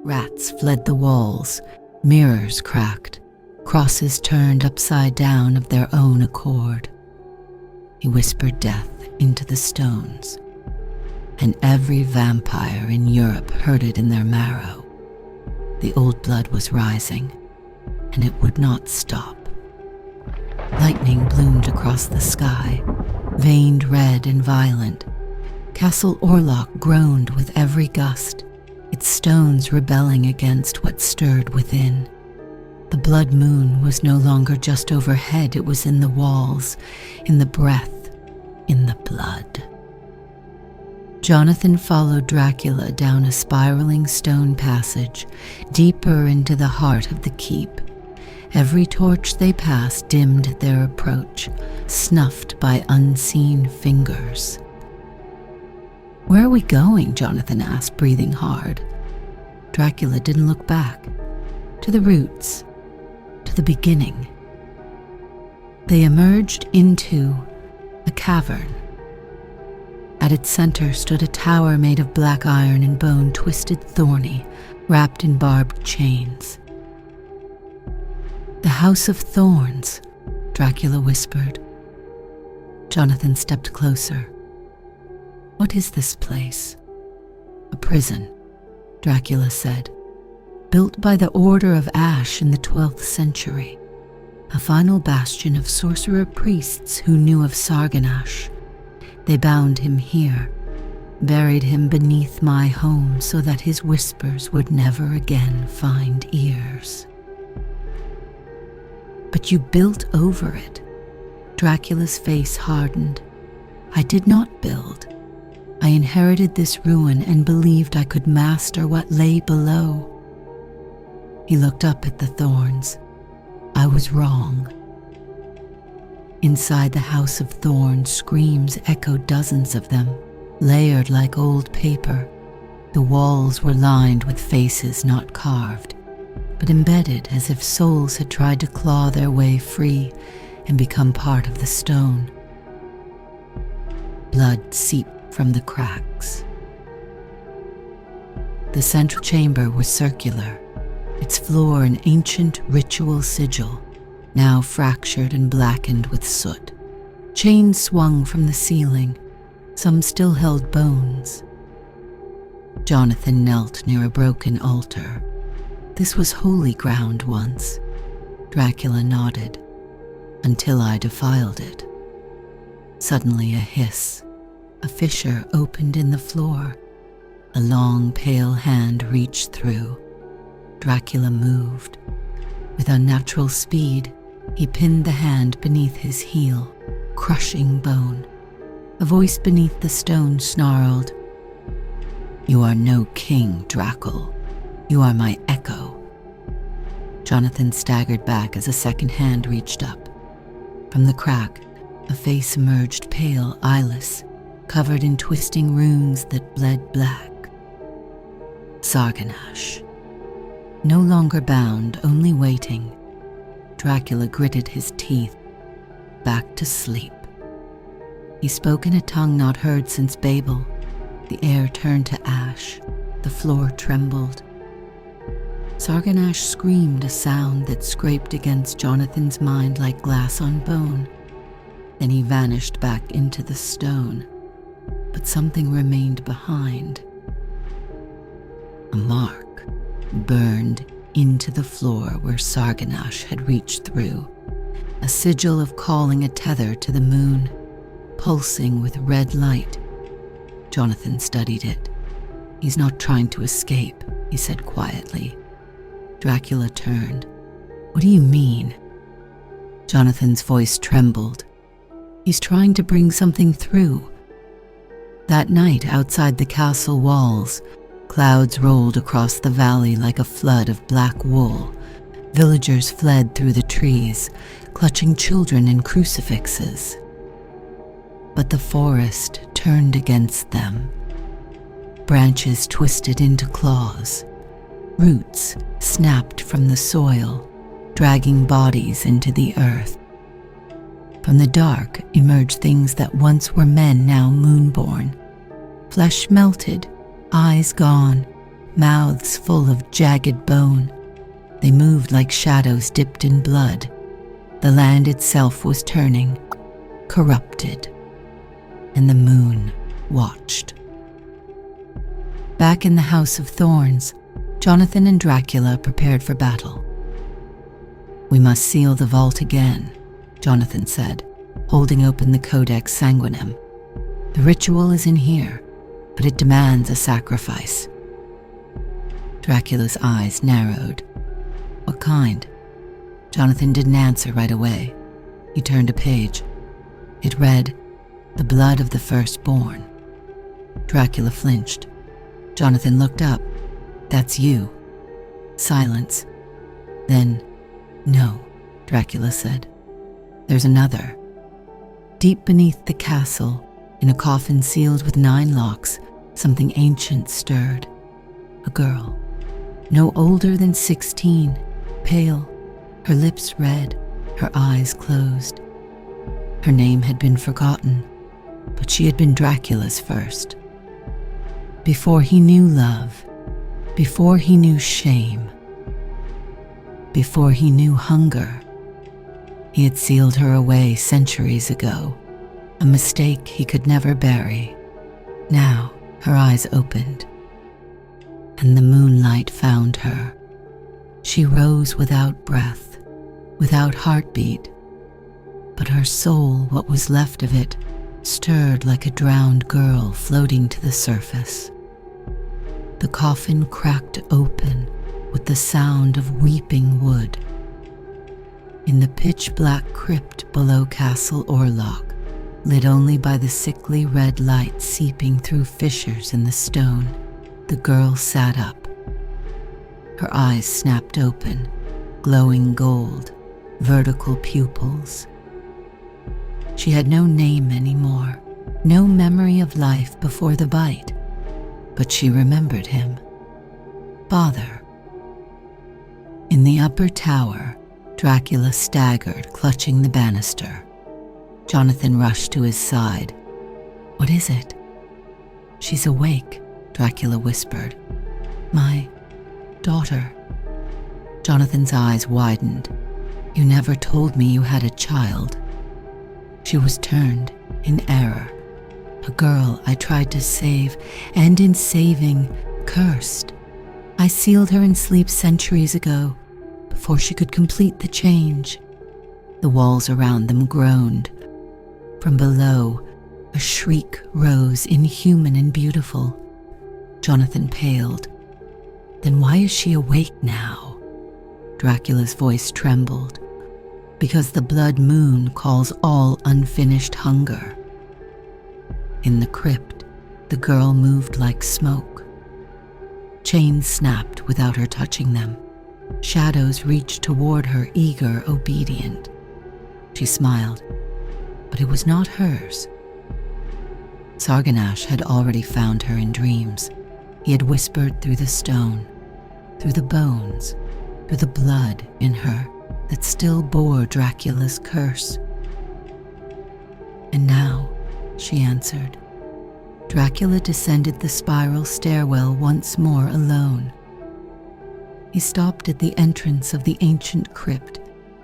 Rats fled the walls, mirrors cracked, crosses turned upside down of their own accord. He whispered death into the stones, and every vampire in Europe heard it in their marrow. The old blood was rising, and it would not stop. Lightning bloomed across the sky, veined red and violent. Castle Orlock groaned with every gust, its stones rebelling against what stirred within. The blood moon was no longer just overhead, it was in the walls, in the breath, in the blood. Jonathan followed Dracula down a spiraling stone passage, deeper into the heart of the keep. Every torch they passed dimmed their approach, snuffed by unseen fingers. "Where are we going?" Jonathan asked, breathing hard. Dracula didn't look back. To the roots, to the beginning. They emerged into a cavern. At its center stood a tower made of black iron and bone, twisted thorny, wrapped in barbed chains. "The House of Thorns," Dracula whispered. Jonathan stepped closer. "What is this place?" "A prison," Dracula said, "built by the Order of Ash in the 12th century, a final bastion of sorcerer priests who knew of Sarganash. They bound him here, buried him beneath my home so that his whispers would never again find ears." "But you built over it." Dracula's face hardened. "I did not build. I inherited this ruin and believed I could master what lay below." He looked up at the thorns. "I was wrong." Inside the House of Thorns, screams echoed, dozens of them, layered like old paper. The walls were lined with faces not carved, but embedded as if souls had tried to claw their way free and become part of the stone. Blood seeped from the cracks. The central chamber was circular, its floor an ancient ritual sigil, now fractured and blackened with soot. Chains swung from the ceiling, some still held bones. Jonathan knelt near a broken altar. "This was holy ground once." Dracula nodded. "Until I defiled it." Suddenly a hiss. A fissure opened in the floor. A long, pale hand reached through. Dracula moved. With unnatural speed, he pinned the hand beneath his heel, crushing bone. A voice beneath the stone snarled, "You are no king, Dracul. You are my echo." Jonathan staggered back as a second hand reached up. From the crack, a face emerged, pale, eyeless, covered in twisting runes that bled black. Sarganash. No longer bound, only waiting. Dracula gritted his teeth. Back to sleep. He spoke in a tongue not heard since Babel. The air turned to ash. The floor trembled. Sarganash screamed, a sound that scraped against Jonathan's mind like glass on bone. Then he vanished back into the stone. But something remained behind. A mark burned into the floor where Sarganash had reached through. A sigil of calling a tether to the moon, pulsing with red light. Jonathan studied it. "He's not trying to escape," he said quietly. Dracula turned. "What do you mean?" Jonathan's voice trembled. "He's trying to bring something through." That night, outside the castle walls, clouds rolled across the valley like a flood of black wool. Villagers fled through the trees, clutching children in crucifixes. But the forest turned against them. Branches twisted into claws. Roots snapped from the soil, dragging bodies into the earth. From the dark emerged things that once were men, now moonborn. Flesh melted, eyes gone, mouths full of jagged bone. They moved like shadows dipped in blood. The land itself was turning, corrupted, and the moon watched. Back in the House of Thorns, Jonathan and Dracula prepared for battle. "We must seal the vault again," Jonathan said, holding open the Codex Sanguinem. "The ritual is in here, but it demands a sacrifice." Dracula's eyes narrowed. "What kind?" Jonathan didn't answer right away. He turned a page. It read, "The blood of the firstborn." Dracula flinched. Jonathan looked up. "That's you." Silence. Then, "No," Dracula said. "There's another." Deep beneath the castle, in a coffin sealed with 9 locks, something ancient stirred. A girl, no older than 16, pale, her lips red, her eyes closed. Her name had been forgotten, but she had been Dracula's first. Before he knew love, before he knew shame, before he knew hunger, he had sealed her away centuries ago, a mistake he could never bury. Now her eyes opened, and the moonlight found her. She rose without breath, without heartbeat, but her soul, what was left of it, stirred like a drowned girl floating to the surface. The coffin cracked open with the sound of weeping wood. In the pitch-black crypt below Castle Orlock, lit only by the sickly red light seeping through fissures in the stone, the girl sat up. Her eyes snapped open, glowing gold, vertical pupils. She had no name anymore, no memory of life before the bite, but she remembered him. Father. In the upper tower, Dracula staggered, clutching the banister. Jonathan rushed to his side. "What is it?" "She's awake," Dracula whispered. "My daughter." Jonathan's eyes widened. "You never told me you had a child." "She was turned in error. A girl I tried to save, and in saving, cursed. I sealed her in sleep centuries ago, before she could complete the change." The walls around them groaned. From below, a shriek rose, inhuman and beautiful. Jonathan paled. "Then why is she awake now?" Dracula's voice trembled. "Because the blood moon calls all unfinished hunger." In the crypt, the girl moved like smoke. Chains snapped without her touching them. Shadows reached toward her, eager, obedient. She smiled, but it was not hers. Sarganash had already found her in dreams. He had whispered through the stone, through the bones, through the blood in her that still bore Dracula's curse. "And now," she answered. Dracula descended the spiral stairwell once more alone. He stopped at the entrance of the ancient crypt,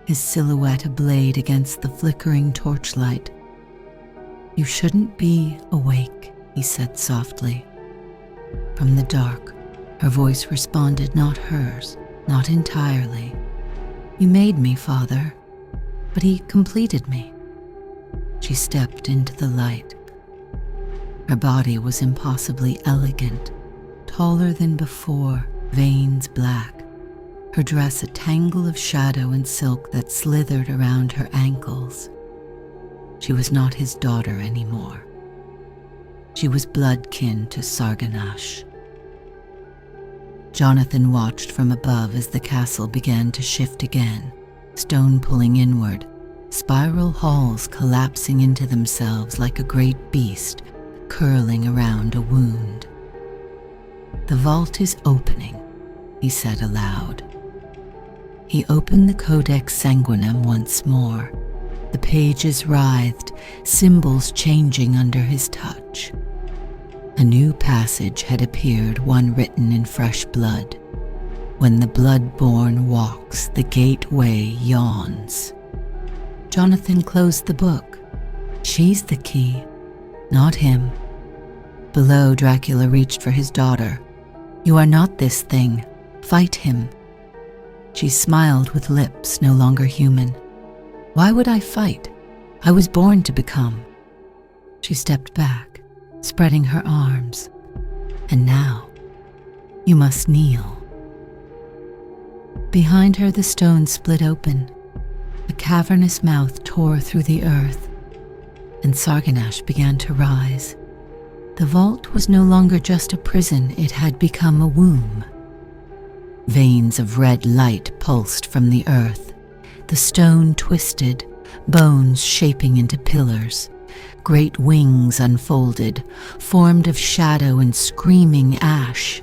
his silhouette ablaze against the flickering torchlight. "You shouldn't be awake," he said softly. From the dark, her voice responded, not hers, not entirely. "You made me, Father, but he completed me." She stepped into the light. Her body was impossibly elegant, taller than before, veins black. Her dress a tangle of shadow and silk that slithered around her ankles. She was not his daughter anymore. She was blood-kin to Sarganash. Jonathan watched from above as the castle began to shift again, stone pulling inward, spiral halls collapsing into themselves like a great beast curling around a wound. "The vault is opening," he said aloud. He opened the Codex Sanguinem once more. The pages writhed, symbols changing under his touch. A new passage had appeared, one written in fresh blood. When the blood-born walks, the gateway yawns. Jonathan closed the book. She's the key, not him. Below, Dracula reached for his daughter. You are not this thing. Fight him. She smiled with lips no longer human. Why would I fight? I was born to become. She stepped back, spreading her arms. And now, you must kneel. Behind her, the stone split open. A cavernous mouth tore through the earth, and Sarganash began to rise. The vault was no longer just a prison, it had become a womb. Veins of red light pulsed from the earth. The stone twisted, bones shaping into pillars. Great wings unfolded, formed of shadow and screaming ash.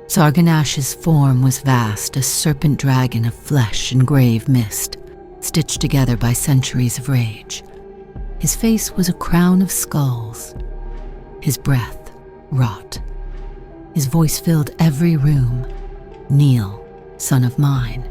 Sarganash's form was vast, a serpent dragon of flesh and grave mist, stitched together by centuries of rage. His face was a crown of skulls. His breath rot. His voice filled every room. Kneel, son of mine.